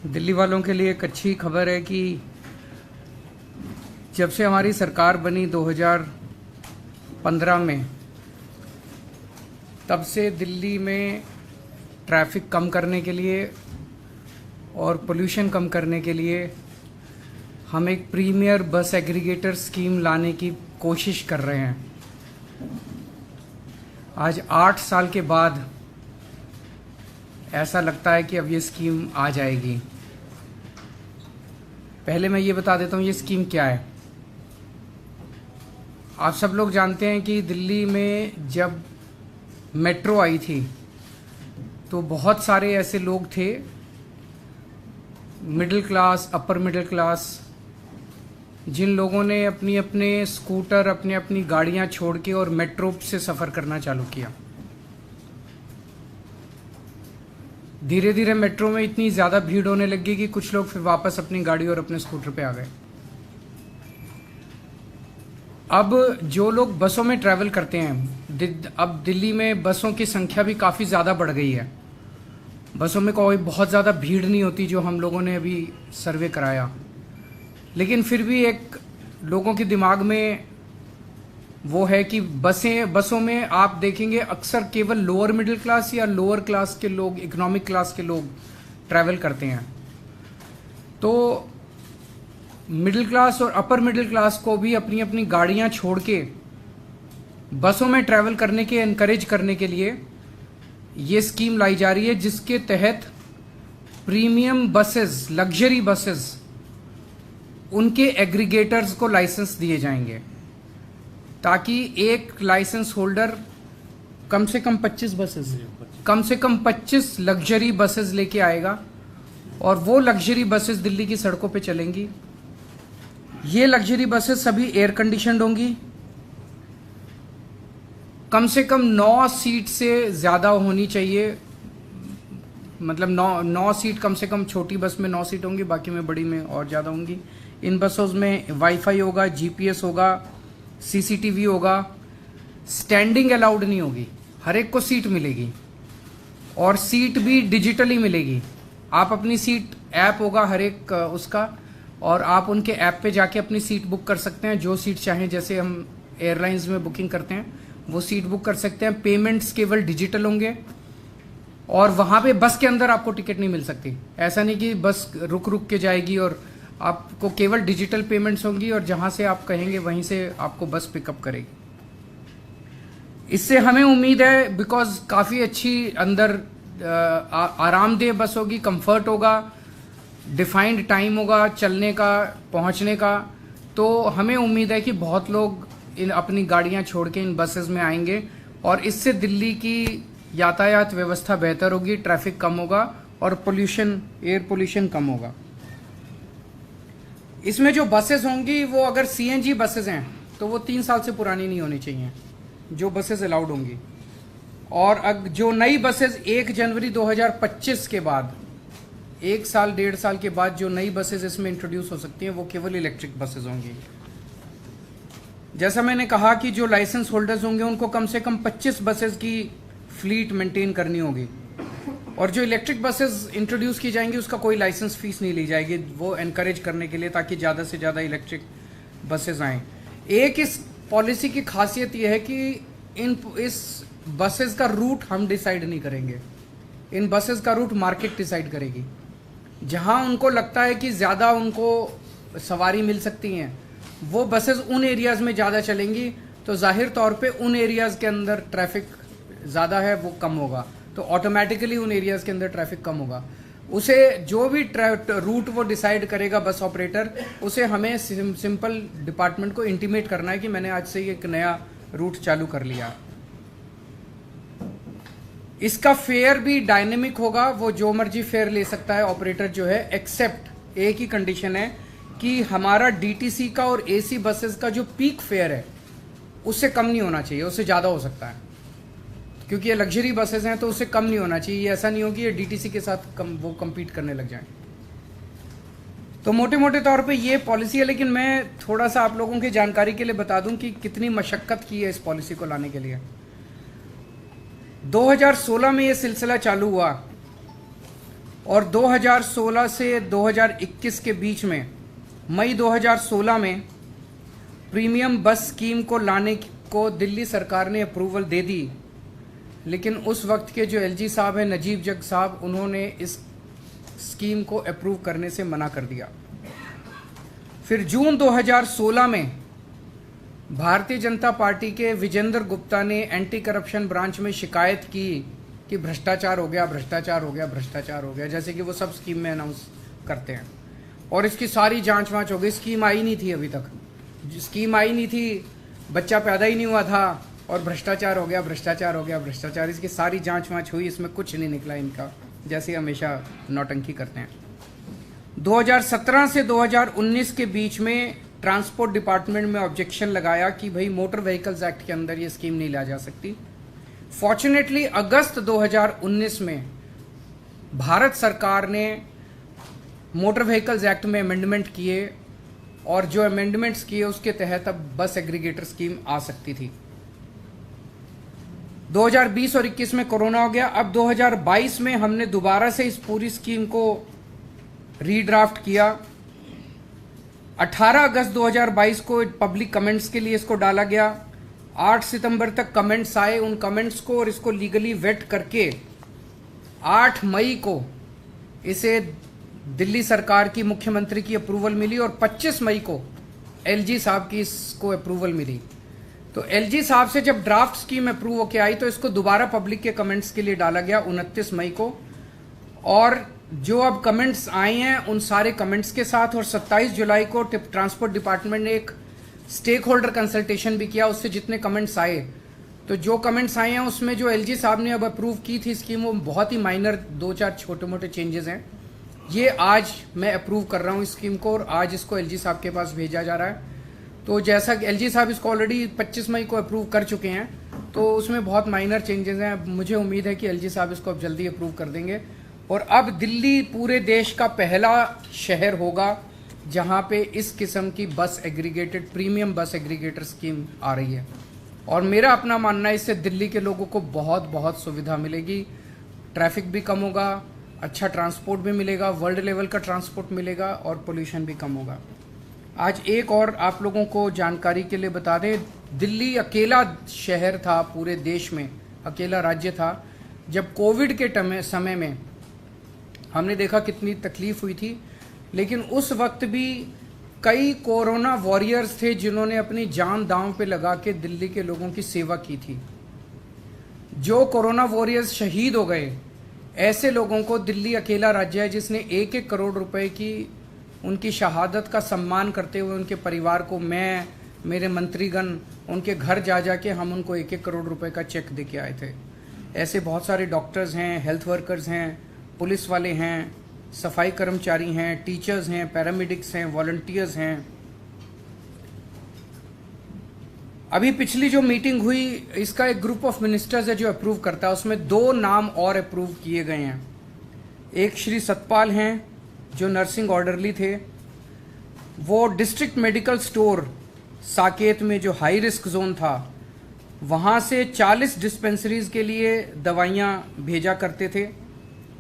दिल्ली वालों के लिए एक अच्छी खबर है कि जब से हमारी सरकार बनी 2015 में, तब से दिल्ली में ट्रैफिक कम करने के लिए और पोल्यूशन कम करने के लिए हम एक प्रीमियर बस एग्रीगेटर स्कीम लाने की कोशिश कर रहे हैं। आज 8 साल के बाद ऐसा लगता है कि अब ये स्कीम आ जाएगी। पहले मैं ये बता देता हूँ ये स्कीम क्या है। आप सब लोग जानते हैं कि दिल्ली में जब मेट्रो आई थी तो बहुत सारे ऐसे लोग थे, middle class, upper middle class, जिन लोगों ने अपनी अपने स्कूटर, अपनी गाड़ियां छोड़ के और मेट्रो से सफ़र करना चालू किया। धीरे धीरे मेट्रो में इतनी ज़्यादा भीड़ होने लगी कि कुछ लोग फिर वापस अपनी गाड़ी और अपने स्कूटर पे आ गए। अब जो लोग बसों में ट्रैवल करते हैं, अब दिल्ली में बसों की संख्या भी काफ़ी ज़्यादा बढ़ गई है। बसों में कोई बहुत ज़्यादा भीड़ नहीं होती जो हम लोगों ने अभी सर्वे कराया, लेकिन फिर भी एक लोगों के दिमाग में वो है कि बसों में आप देखेंगे अक्सर केवल लोअर मिडिल क्लास या लोअर क्लास के लोग, इकोनॉमिक क्लास के लोग ट्रैवल करते हैं। तो मिडिल क्लास और अपर मिडिल क्लास को भी अपनी अपनी गाड़ियां छोड़ के बसों में ट्रैवल करने के एनकरेज करने के लिए ये स्कीम लाई जा रही है, जिसके तहत प्रीमियम बसेस, लग्जरी बसेस, उनके एग्रीगेटर्स को लाइसेंस दिए जाएंगे, ताकि एक लाइसेंस होल्डर कम से कम 25 लग्जरी बसेस लेके आएगा और वो लग्जरी बसेस दिल्ली की सड़कों पे चलेंगी। ये लग्जरी बसेस सभी एयर कंडीशनड होंगी, कम से कम 9 सीट से ज़्यादा होनी चाहिए, मतलब 9 सीट कम से कम। छोटी बस में 9 सीट होंगी, बाकी में बड़ी में और ज़्यादा होंगी। इन बसों में वाईफाई होगा, जीपीएस होगा, सीसीटीवी होगा। स्टैंडिंग अलाउड नहीं होगी, हर एक को सीट मिलेगी और सीट भी डिजिटली मिलेगी। आप अपनी सीट, ऐप होगा हर एक उसका, और आप उनके ऐप पे जाके अपनी सीट बुक कर सकते हैं, जो सीट चाहें। जैसे हम एयरलाइंस में बुकिंग करते हैं वो सीट बुक कर सकते हैं। पेमेंट्स केवल डिजिटल होंगे और वहाँ पे बस के अंदर आपको टिकट नहीं मिल सकती। ऐसा नहीं कि बस रुक रुक के जाएगी, और आपको केवल डिजिटल पेमेंट्स होंगी और जहाँ से आप कहेंगे वहीं से आपको बस पिकअप करेगी। इससे हमें उम्मीद है, बिकॉज काफ़ी अच्छी अंदर आरामदेह बस होगी, कंफर्ट होगा, डिफाइंड टाइम होगा चलने का, पहुँचने का। तो हमें उम्मीद है कि बहुत लोग अपनी गाड़ियाँ छोड़ के इन बसेस में आएंगे और इससे दिल्ली की यातायात व्यवस्था बेहतर होगी, ट्रैफिक कम होगा और पोल्यूशन, एयर पोल्यूशन कम होगा। इसमें जो बसेस होंगी वो अगर सीएनजी बसेस हैं तो वो 3 साल से पुरानी नहीं होनी चाहिए, जो बसेस अलाउड होंगी। और जो नई बसेस 1 जनवरी 2025 के बाद, 1 साल 1.5 साल के बाद जो नई बसेस इसमें इंट्रोड्यूस हो सकती हैं वो केवल इलेक्ट्रिक बसेस होंगी। जैसा मैंने कहा कि जो लाइसेंस होल्डर्स होंगे उनको कम से कम 25 बसेस की फ्लीट मेंटेन करनी होगी, और जो इलेक्ट्रिक बसेस इंट्रोड्यूस की जाएंगी उसका कोई लाइसेंस फीस नहीं ली जाएगी, वो एनकरेज करने के लिए, ताकि ज़्यादा से ज़्यादा इलेक्ट्रिक बसेस आएँ। एक इस पॉलिसी की खासियत यह है कि इस बसेस का रूट हम डिसाइड नहीं करेंगे, इन बसेस का रूट मार्केट डिसाइड करेगी। जहां उनको लगता है कि ज़्यादा उनको सवारी मिल सकती हैं, वो बसेस उन एरियाज़ में ज़्यादा चलेंगी, तो जाहिर तौर पे उन एरियाज़ के अंदर ट्रैफिक ज़्यादा है वो कम होगा, तो ऑटोमेटिकली उन एरियाज़ के अंदर ट्रैफिक कम होगा। उसे जो भी रूट वो डिसाइड करेगा बस ऑपरेटर, उसे हमें सिंपल डिपार्टमेंट को इंटीमेट करना है कि मैंने आज से एक नया रूट चालू कर लिया। इसका फेयर भी डायनेमिक होगा, वो जो मर्जी फेयर ले सकता है ऑपरेटर जो है, एक्सेप्ट एक ही कंडीशन है कि हमारा डीटीसी का और एसी बसेस का जो पीक फेयर है उससे कम नहीं होना चाहिए, उससे ज़्यादा हो सकता है, क्योंकि ये लग्जरी बसेस हैं तो उससे कम नहीं होना चाहिए। ये ऐसा नहीं हो कि ये डीटीसी के साथ वो कम्पीट करने लग जाएं। तो मोटे मोटे तौर पे ये पॉलिसी है, लेकिन मैं थोड़ा सा आप लोगों की जानकारी के लिए बता दूं कि कितनी मशक्क़त की है इस पॉलिसी को लाने के लिए। 2016 में ये सिलसिला चालू हुआ और 2016 से 2021 के बीच में मई 2016 में प्रीमियम बस स्कीम को लाने को दिल्ली सरकार ने अप्रूवल दे दी, लेकिन उस वक्त के जो एलजी साहब हैं, नजीब जग साहब, उन्होंने इस स्कीम को अप्रूव करने से मना कर दिया। फिर जून 2016 में भारतीय जनता पार्टी के विजेंद्र गुप्ता ने एंटी करप्शन ब्रांच में शिकायत की कि भ्रष्टाचार हो गया, भ्रष्टाचार हो गया, भ्रष्टाचार हो गया, जैसे कि वो सब स्कीम में अनाउंस करते हैं। और इसकी सारी जांच वाँच हो गई। स्कीम आई नहीं थी, अभी तक स्कीम आई नहीं थी, बच्चा पैदा ही नहीं हुआ था और भ्रष्टाचार हो गया, भ्रष्टाचार हो गया, भ्रष्टाचार। इसकी सारी जांच वाँच हुई, इसमें कुछ नहीं निकला इनका, जैसे हमेशा नौटंकी करते हैं। 2017 से 2019 के बीच में ट्रांसपोर्ट डिपार्टमेंट में ऑब्जेक्शन लगाया कि भाई मोटर व्हीकल्स एक्ट के अंदर ये स्कीम नहीं ला जा सकती। फॉर्चुनेटली अगस्त 2019 में भारत सरकार ने मोटर व्हीकल्स एक्ट में अमेंडमेंट किए और जो अमेंडमेंट्स किए उसके तहत अब बस एग्रीगेटर स्कीम आ सकती थी। 2020 और 21 में कोरोना हो गया। अब 2022 में हमने दोबारा से इस पूरी स्कीम को रीड्राफ्ट किया। 18 अगस्त 2022 को पब्लिक कमेंट्स के लिए इसको डाला गया। 8 सितंबर तक कमेंट्स आए। उन कमेंट्स को और इसको लीगली वेट करके 8 मई को इसे दिल्ली सरकार की मुख्यमंत्री की अप्रूवल मिली और 25 मई को एलजी साहब की इसको अप्रूवल मिली। तो एलजी साहब से जब ड्राफ्ट स्कीम अप्रूव होके आई तो इसको दोबारा पब्लिक के कमेंट्स के लिए डाला गया 29 मई को। और जो अब कमेंट्स आए हैं उन सारे कमेंट्स के साथ, और 27 जुलाई को ट्रांसपोर्ट डिपार्टमेंट ने एक स्टेक होल्डर कंसल्टेशन भी किया। उससे जितने कमेंट्स आए, तो जो कमेंट्स आए हैं उसमें जो एलजी साहब ने अब अप्रूव की थी स्कीम, वो बहुत ही माइनर 2-4 छोटे मोटे चेंजेस हैं। ये आज मैं अप्रूव कर रहा हूँ इस स्कीम को और आज इसको एलजी साहब के पास भेजा जा रहा है। तो जैसा कि एलजी साहब इसको ऑलरेडी 25 मई को अप्रूव कर चुके हैं, तो उसमें बहुत माइनर चेंजेस हैं। मुझे उम्मीद है कि एलजी साहब इसको अब जल्दी अप्रूव कर देंगे और अब दिल्ली पूरे देश का पहला शहर होगा जहां पे इस किस्म की बस एग्रीगेटेड प्रीमियम बस एग्रीगेटर स्कीम आ रही है। और मेरा अपना मानना है इससे दिल्ली के लोगों को बहुत बहुत सुविधा मिलेगी, ट्रैफिक भी कम होगा, अच्छा ट्रांसपोर्ट भी मिलेगा, वर्ल्ड लेवल का ट्रांसपोर्ट मिलेगा और पोल्यूशन भी कम होगा। आज एक और आप लोगों को जानकारी के लिए बता दें, दिल्ली अकेला शहर था पूरे देश में, अकेला राज्य था जब कोविड के समय में हमने देखा कितनी तकलीफ हुई थी, लेकिन उस वक्त भी कई कोरोना वॉरियर्स थे जिन्होंने अपनी जान दांव पे लगा के दिल्ली के लोगों की सेवा की थी। जो कोरोना वॉरियर्स शहीद हो गए, ऐसे लोगों को दिल्ली अकेला राज्य है जिसने 1-1 करोड़ रुपए की उनकी शहादत का सम्मान करते हुए उनके परिवार को, मैं, मेरे मंत्रीगण, उनके घर जा जा के हम उनको 1-1 करोड़ रुपए का चेक दे के आए थे। ऐसे बहुत सारे डॉक्टर्स हैं, हेल्थ वर्कर्स हैं, पुलिस वाले हैं, सफाई कर्मचारी हैं, टीचर्स हैं, पैरामेडिक्स हैं, वॉलंटियर्स हैं। अभी पिछली जो मीटिंग हुई, इसका एक ग्रुप ऑफ मिनिस्टर्स है जो अप्रूव करता है, उसमें 2 नाम और अप्रूव किए गए हैं। एक श्री सतपाल हैं जो नर्सिंग ऑर्डरली थे, वो डिस्ट्रिक्ट मेडिकल स्टोर साकेत में जो हाई रिस्क जोन था वहाँ से 40 डिस्पेंसरीज के लिए दवाइयाँ भेजा करते थे,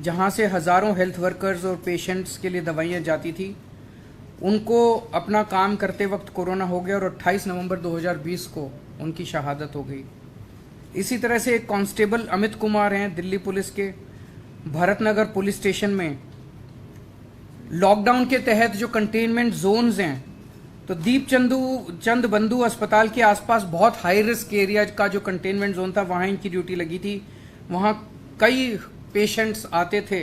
जहाँ से हज़ारों हेल्थ वर्कर्स और पेशेंट्स के लिए दवाइयाँ जाती थी। उनको अपना काम करते वक्त कोरोना हो गया और 28 नवंबर 2020 को उनकी शहादत हो गई। इसी तरह से एक कांस्टेबल अमित कुमार हैं दिल्ली पुलिस के, भरतनगर पुलिस स्टेशन में लॉकडाउन के तहत जो कंटेनमेंट जोन्स हैं, तो दीप चंद बंधु अस्पताल के आसपास बहुत हाई रिस्क एरिया का जो कंटेनमेंट जोन था, वहाँ इनकी ड्यूटी लगी थी। वहाँ कई पेशेंट्स आते थे,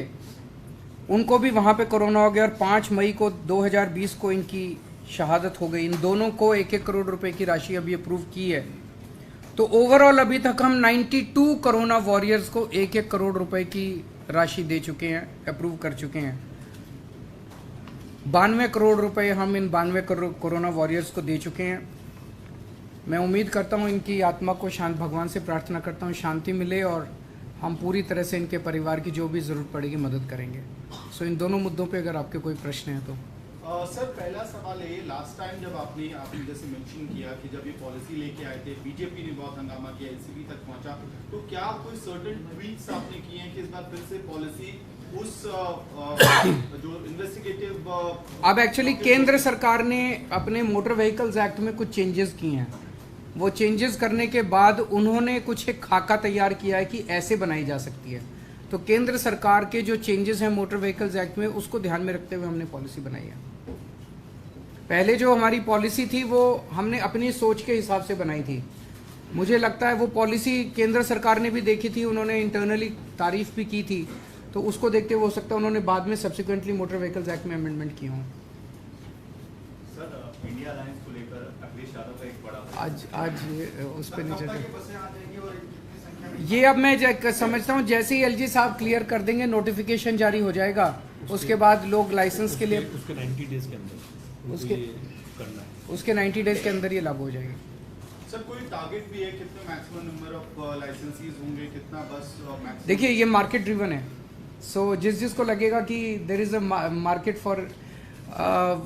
उनको भी वहाँ पे कोरोना हो गया और 5 मई को 2020 को इनकी शहादत हो गई। इन दोनों को 1-1 करोड़ रुपए की राशि अभी अप्रूव की है। तो ओवरऑल अभी तक हम 92 कोरोना वॉरियर्स को 1-1 करोड़ रुपए की राशि दे चुके हैं, अप्रूव कर चुके हैं। 92 करोड़ रुपए हम इन 92 करोड़ कोरोना वॉरियर्स को दे चुके हैं। मैं उम्मीद करता हूँ इनकी आत्मा को शांत, भगवान से प्रार्थना करता हूँ शांति मिले और हम पूरी तरह से इनके परिवार की जो भी ज़रूरत पड़ेगी मदद करेंगे। सो इन दोनों मुद्दों पे अगर आपके कोई प्रश्न है तो। सर पहला सवाल है, लास्ट टाइम जब आपने जैसे मेंशन किया कि जब ये पॉलिसी लेके आए थे बीजेपी ने बहुत हंगामा किया, एनसीबी तक पहुंचा, तो क्या कोई सर्टेन ट्वीट्स आपने किए हैं कि इस बार फिर से पॉलिसी उस जो इन्वेस्टिगेटिव अब एक्चुअली केंद्र सरकार ने अपने मोटर व्हीकल्स एक्ट में कुछ चेंजेस किए हैं। वो चेंजेस करने के बाद उन्होंने कुछ एक खाका तैयार किया है कि ऐसे बनाई जा सकती है। तो केंद्र सरकार के जो चेंजेस हैं मोटर व्हीकल्स एक्ट में, उसको ध्यान में रखते हुए हमने पॉलिसी बनाई है। पहले जो हमारी पॉलिसी थी वो हमने अपनी सोच के हिसाब से बनाई थी। मुझे लगता है वो पॉलिसी केंद्र सरकार ने भी देखी थी, उन्होंने इंटरनली तारीफ भी की थी, तो उसको देखते हुए हो सकता है उन्होंने बाद में सब्सिक्वेंटली मोटर व्हीकल्स एक्ट में अमेंडमेंट किए हों। सर इंडिया अलायंस को लेकर अखिलेश यादव का एक बड़ा आज उस पर नहीं, ये अब मैं समझता हूँ जैसे ही एलजी साहब क्लियर कर देंगे, नोटिफिकेशन जारी हो जाएगा, उसके बाद लोग लाइसेंस के लिए उसके 90 डेज के अंदर करना है, उसके 90 डेज के अंदर ये लागू हो जाएगी। सर कोई टारगेट भी है, कितने मैक्सिमम नंबर ऑफ लाइसेंसीज होंगे, कितना बस मैक्सिमम? देखिए ये मार्केट ड्रिवन है, सो जिसको लगेगा कि there is a market for,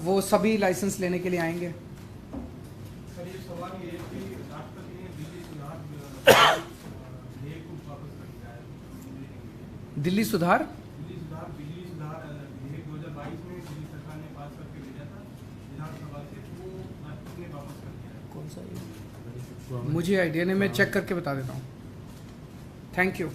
वो सभी लाइसेंस लेने के लिए आएंगे। सर ये सवाल ये है कि राष्ट्रपति ने दिल्ली सुधार विधेयक को वापस कर दिया है। दिल्ली सुधार बिजली सुधार विधेयक 2022 में दिल्ली सरकार ने पास करके भेजा था विधानसभा से, वो राष्ट्रपति ने वापस कर दिया है। कौन सा? मुझे आइडिया नहीं, मैं चेक करके बता देता हूँ। Thank you.